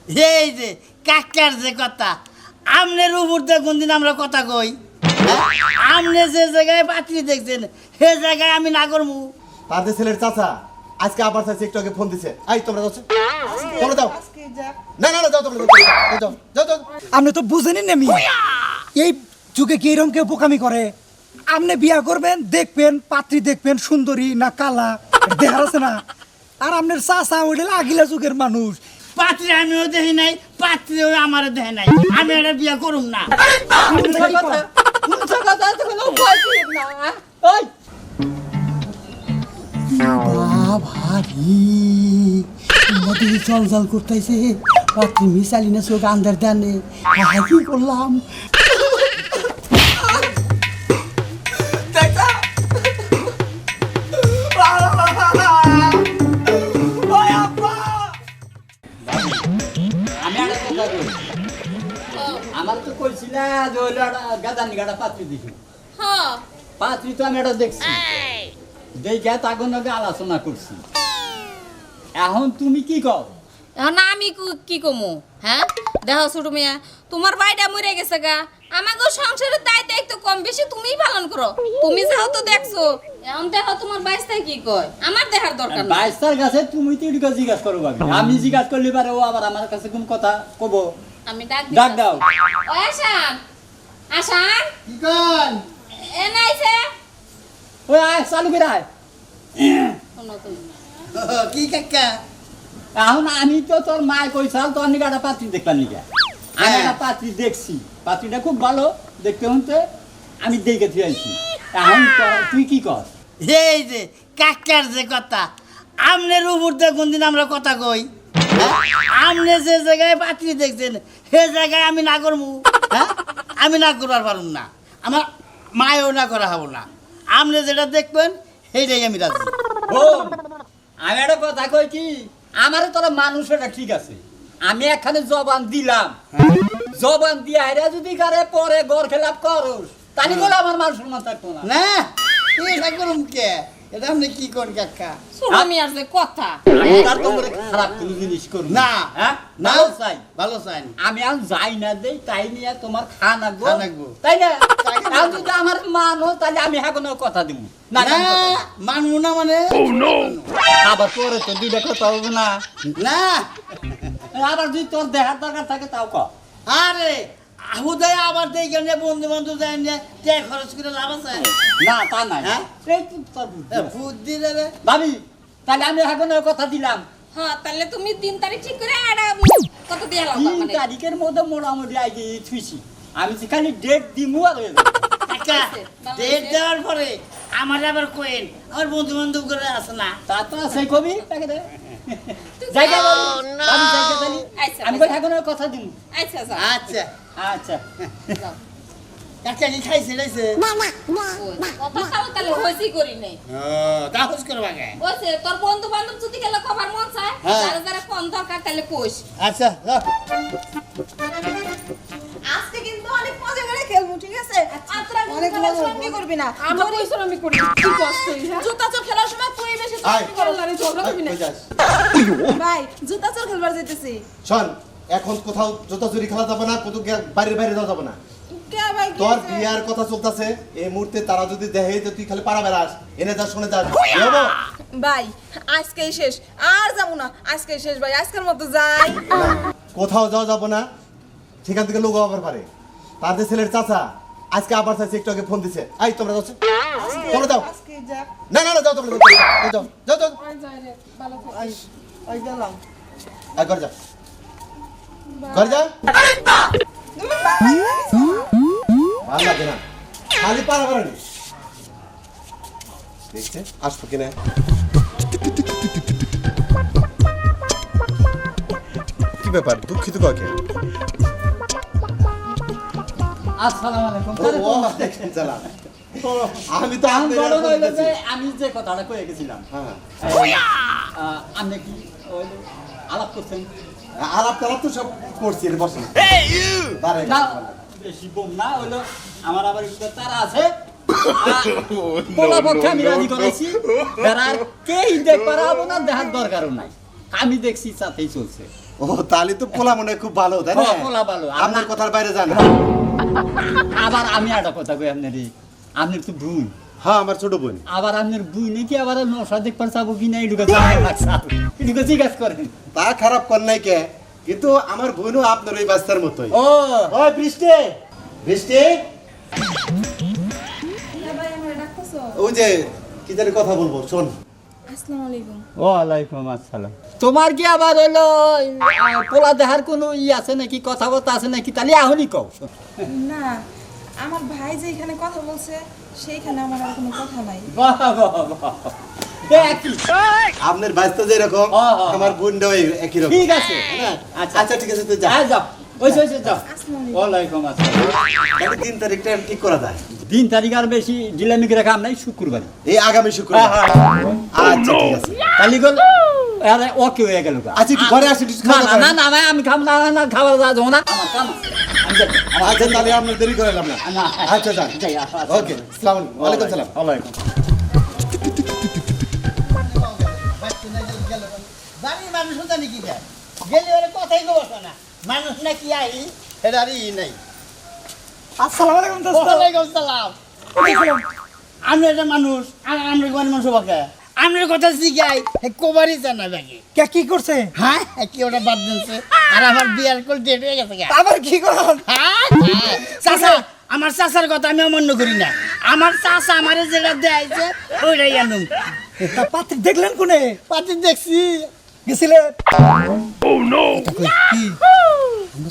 এই যে কাকার যে কথা, আমনের উপর দিয়ে কোনদিন আমরা কথা কই? আমনে যে জায়গায় পাত্রী দেখছেন সে জায়গায় আমি না করবো। তাদের ছেলের চাচা আজকে আবার চাইছে, একটু আগে ফোন দিছে। এই তোমরা যাচ্ছ, তোমরা যাও। না না না, যাও তোমরা, যাও যাও যাও। আপনি তো বুঝেনি না মি এই যুগে কি এরকম কেউ বোকামি করে? আপনি বিয়া করবেন, দেখবেন পাত্রী দেখবেন সুন্দরী না কালা, দেখার আছে না। আর আপনার চাচা ওইটা আগিলা যুগের মানুষ। পাত্রী আমিও দেখি নাই, পাত্রীও আমার দেখে নাই, আমি এটা বিয়ে করুম না। ভারী নদী জল জল করতেছে, পাত্রী মিশালি না চোখ আন্দার দেনে, কি করলাম? আমার তো কইছিল যে ওই গাদানি গাড়া পাত্রী দেখি, হ্যাঁ পাত্রী তো আমি এটা দেখছি, দেখে তখন আগে আলোচনা করছি। এখন তুমি কি কও? এখন আমি কি কমু? হ্যাঁ দেখো ছোট মিয়া, তোমার ভাইটা মরে গেছে গা, আমাকে সংসারের দায়িত্ব একটু কম বেশি তুমিই পালন করো। তুমি যেহেতু দেখছো, এখন দেখো তোমার বাইশটা কি কয়, আমার দেখার দরকার নাই। বাইশটার কাছে তুমি তো এদিকে জিজ্ঞাসা করো ভাবি, আমি জিজ্ঞাসা করলে পারে ও আবার আমার কাছে কোন কথা কব। আমি ডাক ডাক দাও। ও আসান, আসান কি কন? এ নাইছে ওই আয় চালু করে আয়। শোনো তুমি, কি কাকা? এখন আমি তো তোর মায় কইছাল তোর নিকে একটা পাত্রী দেখলাম নিকে, আমি হ্যাঁ। একটা পাত্রী দেখছি, পাত্রীটা খুব ভালো দেখতে হতে, আমি দেখে থুয়ে আইছি। এখন তুই কি কর? এই যে কাকার যে কথা, আমনের উপর দিয়ে কোনদিন আমরা কথা কই? আমনে যে জায়গায় পাত্রী দেখছেন সে জায়গায় আমি না করবো। হ্যাঁ, আমি না করবার পারুম না, আমার মায়েও না করা হবো না। আমনে যেটা দেখবেন সেইটাই আমি রাজি। বোন, আমি একটা কথা কই কি, আমারও তোরা মানুষ এটা ঠিক আছে, আমি একখানে জবান দিলাম, জবান দিয়ে আইরা যদি কারে পরে গড় খেলাপ করস তাহলে বলে আমার মান সম্মান থাকতো না। না এটা করুম কে? এটা আপনি কি কোন কাকা? ছোট মিয়ার যে কথা, তার তো করে খারাপ কোনো জিনিস করবো না হ্যাঁ না ভালো চাই, ভালো চাই। আমি আর যাই না দেই তাই নিয়ে তোমার খান আঁকবো, খান আঁকবো। তাই না? আর যদি আমার মানো তাহলে আমি এখন কথা দিব না, না মানবো না মানে আবার তোরে তো দুইটা কথা হবে না, না। আবার যদি তোর দেখার দরকার থাকে তাও ক। আরে হুদায় আবার দেখে নিয়ে বন্ধু বান্ধব যায় নিয়ে টাকা খরচ করে লাভ আছে? না তা নাই, হ্যাঁ? এই তো তোর বুদ্ধি। বুদ্ধি দেবে। ভাবি তাহলে আমি এখন কথা দিলাম, হ্যাঁ তাহলে তুমি 3 তারিখ ঠিক করে আর কত দিয়ে লাও 3 মানে তারিখের মধ্যে মোটামুটি আগে থুইছি, আমি খালি ডেট দিমু আর হয়ে যাবে। কাকা ডেট দেওয়ার পরে আমার আবার কোয়েন আমার বন্ধু বান্ধব করে আছে না? তা তো সেই কবি তাকে দে জায়গা আমি জায়গা জানি, আচ্ছা, আমি কই এখন কথা দিমু। আচ্ছা আচ্ছা আচ্ছা আচ্ছা যাও। কাকা কি খাইছে লাইছে? ওই, কথা খাও তাহলে হইছি করি নাই। কাগজ করবা কে? ওইছে তোর বন্ধু বান্ধব যদি গেলে কবার মন চায়, হ্যাঁ। যারা যারা কোন দরকার তাহলে কোষ। আচ্ছা যাও। আজকে কিন্তু অনেক মজা করে খেলবো, ঠিক আছে? আত্রা অনেক খেলার মজা সময় কি করবি না? আমরা কইছলাম আমি করি কি কষ্ট হইছে। জুতা চোর খেলার সময় পরিবেশে আয়। ঝগড়া করবি না। কই যাস? ভাই জুতা চোর খেলবার যাইতেছি। শোন, এখন কোথাও জোতা চুরি খেলা যাবে না, কোথাও বাইরে বাইরে যাওয়া যাবে না। কে ভাই কি তোর হয়েছে? বিয়ার কথা চলতেছে, এই মুহূর্তে তারা যদি দেখে যে তুই খালি পাড়া বেড়াস, এনে যা শুনে যা, কি হবো? ভাই আজকেই শেষ, আর যাবো না, আজকেই শেষ ভাই, আজকের মতো যাই। কোথাও যাওয়া যাবে না, সেখান থেকে লোক আবার পারে। তাদের ছেলের চাচা আজকে আবার চাইছে, একটু আগে ফোন দিছে। এই তোমরা যাচ্ছ, তোমরা যাও। আজকে যা। না না না, যাও তোমরা, যাও যাও যাও। আই গেলাম। আর ঘর যা, ঘর যা। ভালো লাগে না, খালি পাড়া বেড়ানি। দেখছে আসবো কিনা। কি ব্যাপার, দুঃখিত কাকে? আসসালামু আলাইকুম। আমি তো আমি বড় আপনাদের হইলো বলতেছি। যে আমি যে কথাটা কয়ে গেছিলাম, হ্যাঁ, আপনি কি ওই আলাপ করছেন? আলাপ টালাপ তো সব করছি, এটা বসেন। দাঁড়ায় না কথা বলেন। বেশি বম না হইলো, আমার আবার একটু তারা আছে, পোলা পক্ষে আমি রাজি করেছি, আর কেই দেখ পারাবো না, দেখার দরকারও নাই, আমি দেখছি সাথেই চলছে। ও তাহলে তো পোলা মনে হয় খুব ভালো তাই না? হ্যাঁ, পোলা ভালো। আপনার কথার বাইরে যান। আবার আমি একটা কথা কই আপনারে, আপনার তো বোন, হ্যাঁ আমার ছোট বোন। আবার আপনার বুই নাকি আবার নশা দেখবার চাবো কি না এটুকু এটুকু জিজ্ঞাসা করেন। তা খারাপ কর নাই কে, কিন্তু আমার বোনও আপনার ওই বাচ্চার মতোই। ও ওই বৃষ্টি, বৃষ্টি, হ্যাঁ ভাই আমার ডাকতেছো? ওই যে কি জানি কথা বলবো শোন। আসসালামু আলাইকুম। ওয়ালাইকুম আসসালাম। তোমার কি আবার হইলো পোলা দেখার কোনো আছে নাকি, কথাবার্তা আছে নাকি? তাহলে এখনই কও। না, আমার ভাই যে এখানে কথা বলছে সেইখানে আমার আর কোনো কথা নাই। বাহ বাহ বাহ, একই। আপনার বাচ্চা যেরকম হ্যাঁ, হ্যাঁ। আমার বোনটাও একই রকম। ঠিক আছে, হ্যাঁ? আচ্ছা আচ্ছা ঠিক আছে তুই যা। হ্যাঁ, যাও ওই যাও। আসসালামু ওয়ালাইকুম আসসালাম। তাহলে 3 তারিখটা ঠিক করা যায়। দিন তারিখ আর বেশি ডিলামি করে কাম নাই, শুক্রবার। এই আগামী শুক্রবার। আচ্ছা ঠিক আছে। তাহলে গেল আরে ওকে হয়ে গেল। আচ্ছা একটু ঘরে আসি, একটু না খাওয়া না দাওয়া না না, আমি খাম না, না খাবার যাবো না, আমার কাম আছে। আমি যাই। আচ্ছা তাহলে আপনার দেরি করালাম না। না, আচ্ছা যান। যাই, আচ্ছা। ওকে, আসসালামু আলাইকুম। ওয়ালাইকুম সালাম। ওয়ালাইকুম। জানি মানুষ জানি কি যায় গেলে ওরা কথাই বসে না, মানুষ নাকি আই এটারই নাই। আসসালামু আলাইকুম দোস্ত। ওয়ালাইকুম সালাম। আমি একটা মানুষ, আর আমরা গরিব মানুষ বাকে আমরা কথা শিখাই কোবারই জানা ব্যাগে। কে কি করছে? হ্যাঁ কি ওটা বাদ দিচ্ছে, আর আমার বিয়ার কোল ডেট হয়ে গেছে গা। আবার কি করেন? হ্যাঁ, হ্যাঁ। চাচা, আমার চাচার কথা আমি অমান্য করি না। আমার চাচা আমারে যেটা দেয়াইছে ওইটাই আনুম। তা পাত্রী দেখলেন কোনে? পাতি দেখছি গেছিলেন? কি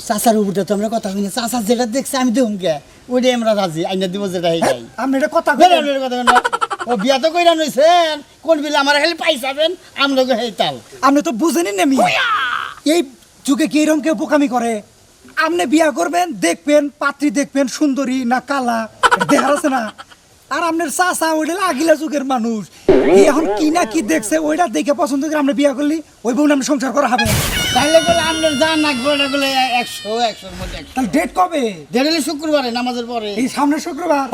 চাচার উপরে তো আমরা কথা কই না, চাচা যেটা দেখছে আমি দেখুন কে ওইটাই আমরা রাজি আইনা দিব যেটা হয়ে যাই। আপনি এটা কথা বের কইলেন? আপনার কথা না, ও বিয়া তো কইরা নইছেন, কোন বিলে আমার খালি পাইছাবেন আমরা হেই তাল। আপনি তো বুঝেনি না মিয়া, এই যুগে কি এরকম কেউ বোকামি করে? আপনি বিয়া করবেন, দেখবেন পাত্রী দেখবেন সুন্দরী না কালা, দেখার আছে না? আর আপনার চাচা ওইটা আগিলা যুগের মানুষ, এই এখন কি না কি দেখছে ওইটা দেখে পছন্দ করে আপনি বিয়া করলি ওই বউ আপনি সংসার করা হবে। তাইলে বলে আমরা জান না গোটা গুলো 100-100 মধ্যে 100। তাহলে ডেট কবে? দেড়লি শুক্রবারে নামাজের পরে। এই সামনের শুক্রবার।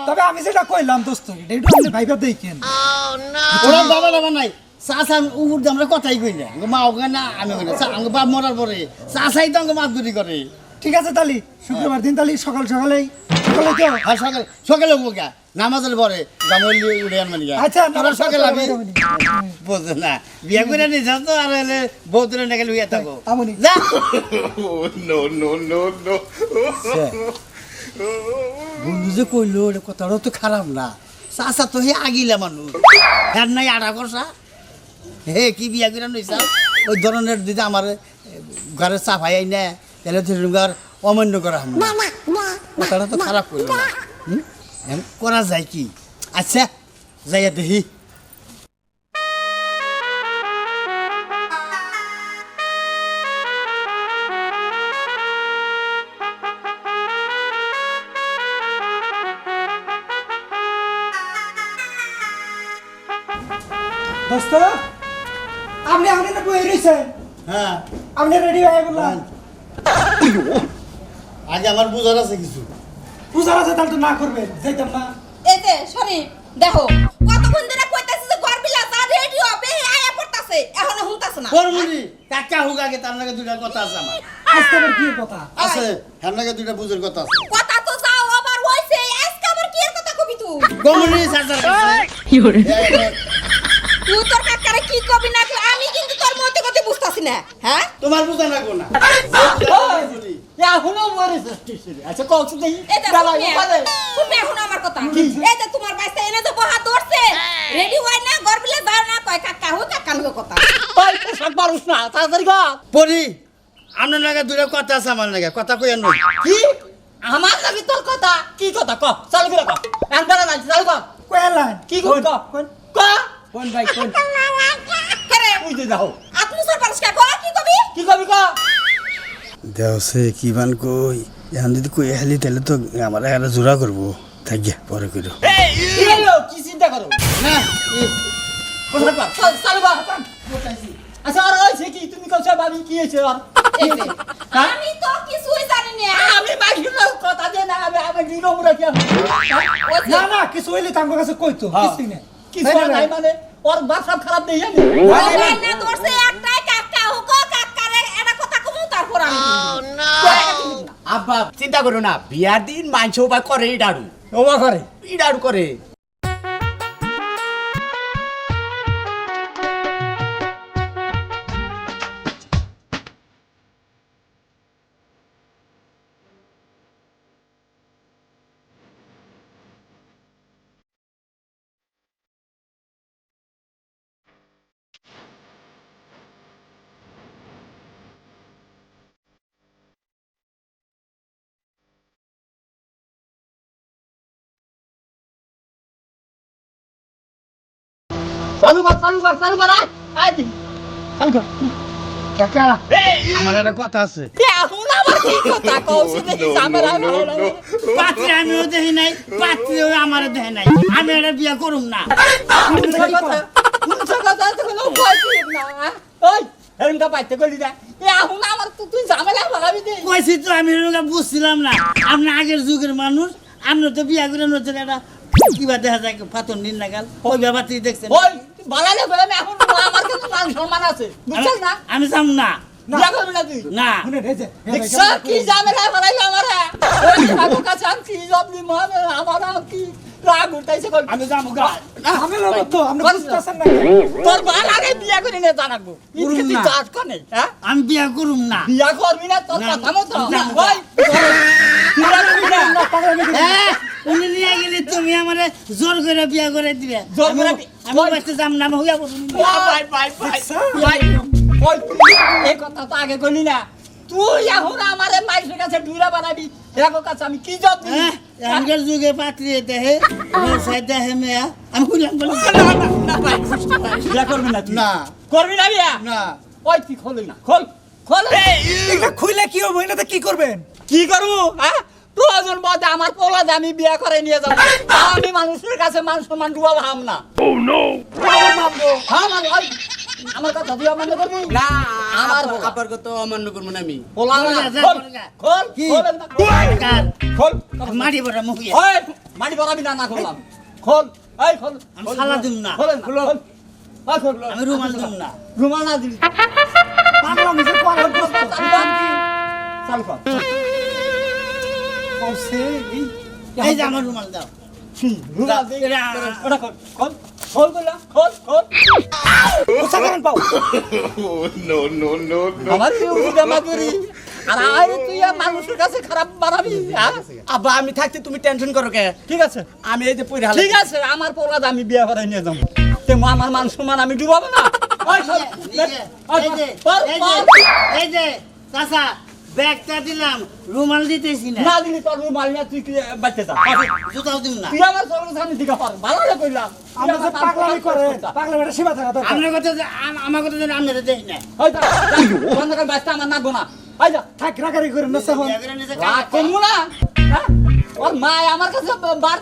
তবে আমি যেটা কইলাম দোস্ত, এটা আপনি ভাইবা দেখেন। ওরা বাবা বাবা নাই, চাচা উপর দিয়ে আমরা কথাই কই না, মা ওখানে না আমি ওখানে আমার বাপ মরার পরে চাচাই তো আমাকে মাতগুরি করে। ঠিক আছে তাহলে শুক্রবার দিন তাহলে সকাল সকালেই সকালে তো আর সকালে সকালে উঠবো নামাজের পরে জামলি উড়ে আনবেন গা। আচ্ছা, তোরা সকালে আমি আমি বুঝো না বিয়া করে নিয়ে তো আর হলে বউ তুলে নাকি লুইয়া থাকো আমনি। যা। বন্ধু যে কইলো এটা কথাটাও তো খারাপ না, চাচা তো হে আগিলা মানুষ, হ্যাঁ নাই আড়া করছা হে কি বিয়া করে নইছা ওই ধরনের দিদি আমার ঘরে চা ভাই না তাহলে ঘর অমান্য করা হবে না। কথাটা তো খারাপ করলো না, এমন করা যায় কি? আচ্ছা যাইয়া দেখি। দোস্ত আপনি এখন না বই রইছেন, হ্যাঁ আপনি রেডি হয়ে বললাম আগে আমার বুঝার আছে কিছু। পূজার আছে তাহলে তো না করবেন যাইতাম না। এতে শরীফ দেখো কতক্ষণ ধরে কইতাছে যে ঘর বিলাস আর রেডি হবে আয়া পড়তাছে এখনো হুনতাছে না। করবি কাকা হুক আগে তার নাকি দুইটা কথা আছে আমার আজকে আবার কি কথা? আছে, হ্যাঁ নাকি দুইটা বুঝার কথা আছে। কথা তো যাও আবার হইছে আজকে আবার কি এর কথা কবি তুই? গমনি চাচার তুই তোর কাকারে কি কবি না কবি, আমি কিন্তু তোর মতে কথা বুঝতাছি না। হ্যাঁ তোমার বুঝা না কোনা এখনো মরে যাচ্ছে। আচ্ছা কওছ দেখি এই যে গালা শুনবে, ওখানে। শুনবে এখন আমার কথা। এই যে তোমার বাইসা এনে যে বহা ধরছে রেডি হয় না ঘর বিলে যাও না কয় কাকা হো কাকা নুকে কথা। তাই পোশাক পারুস না তাড়াতাড়ি কর। পরি আপনার নাকি দুইটা কথা আছে আমার নাকি কথা কই আনো কি আমার লাগি তোর কথা? কি কথা ক, চালু করে ক। একবার না চালু কর। কইলাম কি কর ক ক। কোন ভাই কোন? করে বুঝতে দাও আত্মসর পারস্কা কয় কি কবি? কি কবি ক। দেওসে কি বান কই এখন যদি কই হেলি তাহলে তো আমার একটা জোড়া করবো, থাকিয়া পরে কইরো কি হলো কি চিন্তা করো না। পোশাক পার চালু কর। আচ্ছা আর হইছে কি তুমি কইছ ভাবি কি হইছে আর? এই যে, আমি তো কিছুই জানি না। আমি বাকি লোক কথা দিয়ে না আমি নিরম রাখি। ওই যে, না না কিছু হইলে তো আমার কাছে কইতো কিছু না। কিছু নাই মানে ওর বাপ সব খারাপ নেই জানি। মোবাইল না ধরছে একটাই কাকা হুকো কাকারে এটা আব্বা চিন্তা করো না, বিয়ার দিন মাংস উপায় করে ইডাড়ু ওবা করে ইডাড়ু করে। চালু কর চালু কর চালু কর আয় দি চালু কর কাকা আমার একটা কথা আছে। এখন আমার কি কথা কওছি দেখি ঝামেলা হলো পাত্রী আমিও দেখি নাই, পাত্রীও আমার দেখে নাই, আমি এটা বিয়া করুম না। কথা কথা তো কোনো ভয় না ওই এরকম পাইতে গলি না এখন আমার তুই ঝামেলা ভাগাবি দে কইছি তো আমি এরকম বুঝছিলাম না, আপনি আগের যুগের মানুষ, আপনি তো বিয়া করে নতুন একটা কিবা দেখা যায় ফাতন নিন নাগাল ওই ব্যাপারটি দেখছেন। ওই বালালে বলে আমি এখন আমার কাছে মান সম্মান আছে বুঝছিস না আমি যাম না। বিয়া করবি না তুই না শুনেন, এই যে, স্যার কি ঝামেলা ভাগাইলো আমারে ওই আগো কাছে আমি কি জবনি মহাবে আমার কি রাগ উঠাইছে কই আমি যাবো গা। ঝামেলা হতো, আপনি বুঝতেছেন না। তোর বাল আগে বিয়া করে নিয়ে জানাবো ইনকে তুই না। চাট কনে হ্যাঁ আমি বিয়া করুম না। বিয়া করবি না তোর না, কথা মতো না, ওই বিয়া করবি না হ্যাঁ, উনি নিয়ে গেলে তুমি আমারে জোর করে বিয়া করে দিবে। জোর করে আমি বাচ্চা যাম না, আমি হইয়া বসুন। ভাই ভাই ভাই ভাই ওই এই কথা তো আগে কইলি না তুই এখন আমারে মাইসের কাছে ডুরা বানাবি এরকম কাছে আমি কি জব দিই হ্যাঁ, এখনকার যুগে পাত্রী দেহে দেহে মেয়া আমি কইলাম বলি না ভাই বিয়া করবি না তুই না করবি না বিয়া না। ওই তুই খোল না খোল খোল এটা খুইলে কি হবে, এটাতে কি করবেন? কি করবো হ্যাঁ প্রয়োজন বাদে আমার পোলাদে আমি বিয়া করে নিয়ে যাবো আমি মানুষের কাছে মান সম্মান ডুবাবো হাম না হ্যাঁ মানে ওই আমার কথা তুই অমান্য করবি না আমার আমার বলা। আব্বার কথা অমান্য করবো না আমি। পোলা না, যা, খোল যা, খোল কি? খোল না, কার খোল মাটি বড় মুখিয়ে ওই মাটি বরাবি না না খোলাম খোল এই খোল আমি সালা দিম না। খোল খোল ওই খোল আমি রুমাল দিম না। রুমাল না দিবি পাগলা মিছে পাগল করছে। চালু কর কইছে, এই যে আমার রুমাল দাও। রুমাল দে এরা- ওটা খোল খোল খোল বললা খোল খোল কোথা করেন পাও? আমার তুই উঠে মাগুরি আর আয় তুই আর মানুষের কাছে খারাপ বানাবি হ্যাঁ? আব্বা আমি থাকতে তুমি টেনশন করো কে? ঠিক আছে আমি এই যে পড়ে ঠিক আছে আমার পোলাদ আমি বিয়ে করে নিয়ে যাবো তে আমার মান সম্মান আমি ডুবাবো না ওই খোল, নিজে, ওই এই যে, খোল, এই খোল। যে, এই যে, চাচা, ব্যাগটা দিলাম, রুমাল দিতেছি না। না দিলি তোর রুমাল নিয়ে তুই কি বাচ্চা যা জুতাও দিম না। তুই আমার চোখের সামনে দিকে পার ভালো করে কইলাম আমরা যে পাগলামি করে, পাগলামি এটা সীমা থাকা দরকার। আপনার কথা যে- আমার কথা যেন আপনারা দেখি না। ওই যা বন্ধ করে বাচ্চা আমার নাগবো না ওই যা থাক, রাগারাগি করেন না, সাহন। বিয়া করে নিয়ে যে রাগ কাজ করবো না হ্যাঁ? ওর মা আমার কাছে বার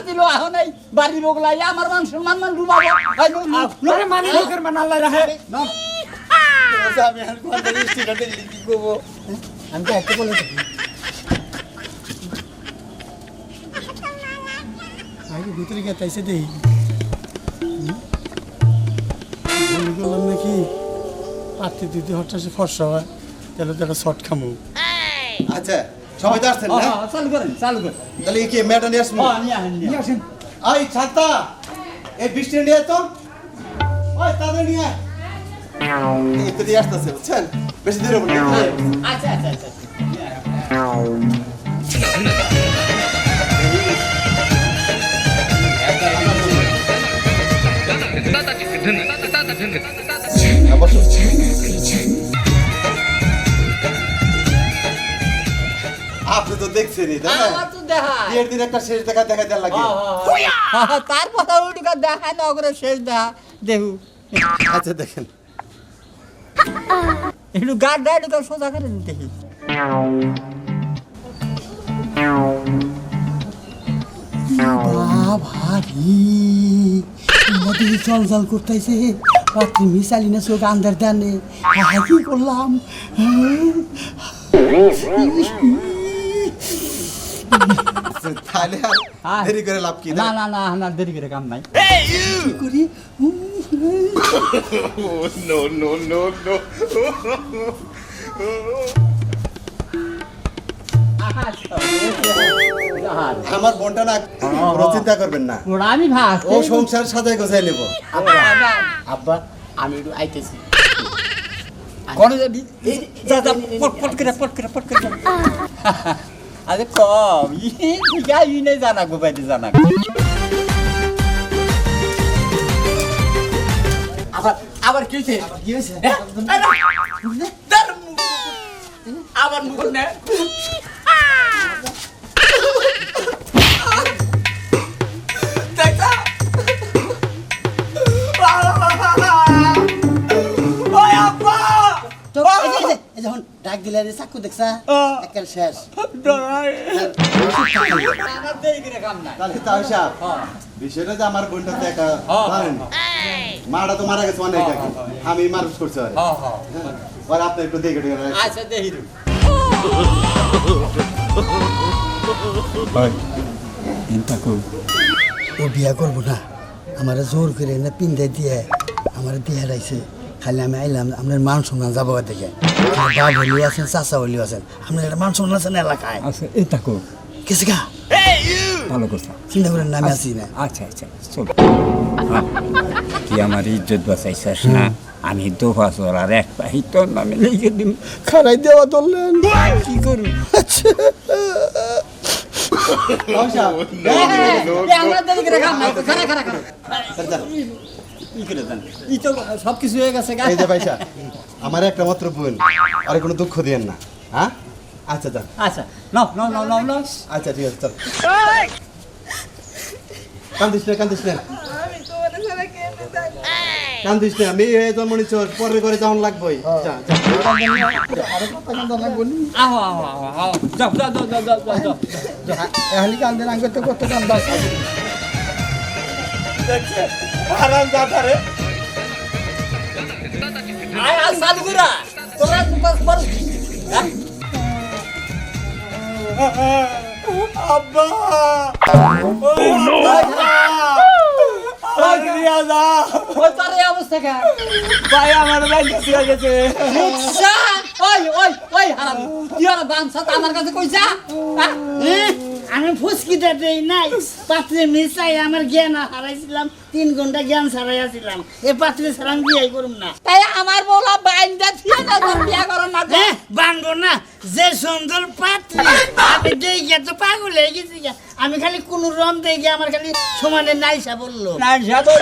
দিল এখন এই বাড়ির লোকলাই আমার মান সম্মান মান ডুবাবো এই লো, আরে মানে লোকের মান আল্লাহ রাখে। আচ্ছা, আমি আর কথা বলছি না, দেখলি কি করবো? আমি তো একটা বলে থাকি। আগে ভিতরে গিয়ে তাইছে দেই বলি করলাম নাকি পাত্রে দিদি হঠাৎ ফর্সা হয় তাহলে তো একটা শর্ট খামো। আচ্ছা সবাই তো আসছেন না? চালু করেন চালু করেন তাহলে কি মেয়েটা নিয়ে আসবো? নিয়ে আসেন নিয়ে নিয়ে আসেন। এই ছাতা, এই বৃষ্টি নিয়ে তো ওই তাদের নিয়ে আয়। এই তো দিয়ে আসতেছে বুঝছেন, বেশি দূরে বলি আচ্ছা আচ্ছা আচ্ছা আপনি তো দেখছেনই তাই না? আমার তো দেখা বিয়ের দিন একটা শেষ দেখা দেখা দেওয়ার লাগে। তারপরে ওটুকু দেখায় না করে শেষ দেখা দেহু আচ্ছা দেখেন একটু গাড় দেয় একটু সোজা করে দেখি ভারী নদী জল জল করতেছে পাত্রি মিশালি না চোখ আন্দার দানে কি করলাম তাহলে আর দেরি করে লাভ কি? না না না না দেরি করে কাম নাই কি করি আমার বোনটা না কোনো চিন্তা করবেন না, ওরা আমি ভাস ও সংসার সাজায় গোছাই নেব। আব্বা আমি একটু আইতেছি। কোন যাবি যা যা পট করে আরে কম যাই নেই জানা গো বাইরে জানা আবার কি হয়েছে? কি হয়েছে? আবার মুখ নে তো এই যখন ডাক দিলে রে চাকু দেখছা একের শেষ আমার দেই করে কাম নাই তাহলে তাও সাহেব বিষয়টা যে আমার বোনটা তো একা জানেন, মাটা তো মারা গেছে অনেক আগে, আমি মানুষ করছি আরে। আর আপনি একটু দেখে দেখে রাখেন। আচ্ছা দেই রে ও বিয়া করবো না, আমার জোর করে না পিন্ধে দিয়ে আমার দিয়ে হারাইছে। খালি আমি আইলাম আপনার মান সম্মান যাবো দেখে, বাপ হলিও আছেন চাচা হলিও আছেন, আপনার একটা মান সম্মান আছেন এলাকায়। আচ্ছা এটা কো কেসে গা ভালো কথা। চিন্তা করেন না আমি আছি না। আচ্ছা আচ্ছা চল তুই আমার ইজ্জত বাঁচাইছিস না, আমি দোফা চলার এক পাহি তোর নামে লিখে দিম। খারাই দেওয়া ধরলেন কি করবি? তাও সাহেব, আমরা দেই করে কাম নাই খারা খারা খারা ই করে দেন ই তো সব কিছু হয়ে গেছে গা এই যে ভাই সাহেব, আমার একটা মাত্র বোন, আরে কোনো দুঃখ দিয়েন না, হ্যাঁ? আচ্ছা যান, আচ্ছা নাও নাও নাও নাও নাও আচ্ছা ঠিক আছে চল। কান্দিস না কান্দিস না আমি তোমার ছাড়া কেমনে থাকবো? কান্দিস না, মেয়ে হয়ে জন্ম নিচ্ছ, পরে করে যখন লাগবেই। যা যা। আহো আহো আহো আহো যাও যাও যাও যাও যাও যাও এখানে কান্দেন আগে তো কত কান্দা আয় আয় চালু করা তোরা পাস পাস ওই তার এই অবস্থা কে ভাই আমার ভাই কিছু হয়ে গেছে। মুখসা ওই ওই ওই হারাম কি আর বানসা আমার কাছে কইছা আমি ফুসকিটা দেই নাই, পাত্রে মিশাই আমার জ্ঞান হারাইছিলাম, 3 ঘন্টা জ্ঞান ছাড়াইয়াছিলাম, এ পাত্রে ছাড়াম বিয়াই করুম না। তাই আমার বলা বাইন্দা ছিল না তোর বিয়া করো না হ্যাঁ বানবো না, যে সুন্দর পাত্রে আমি দেখে তো পাগল হয়ে গেছি গা। আমি খালি কোন রম দেখে আমার খালি সমানে নাইসা বললো। না যাবো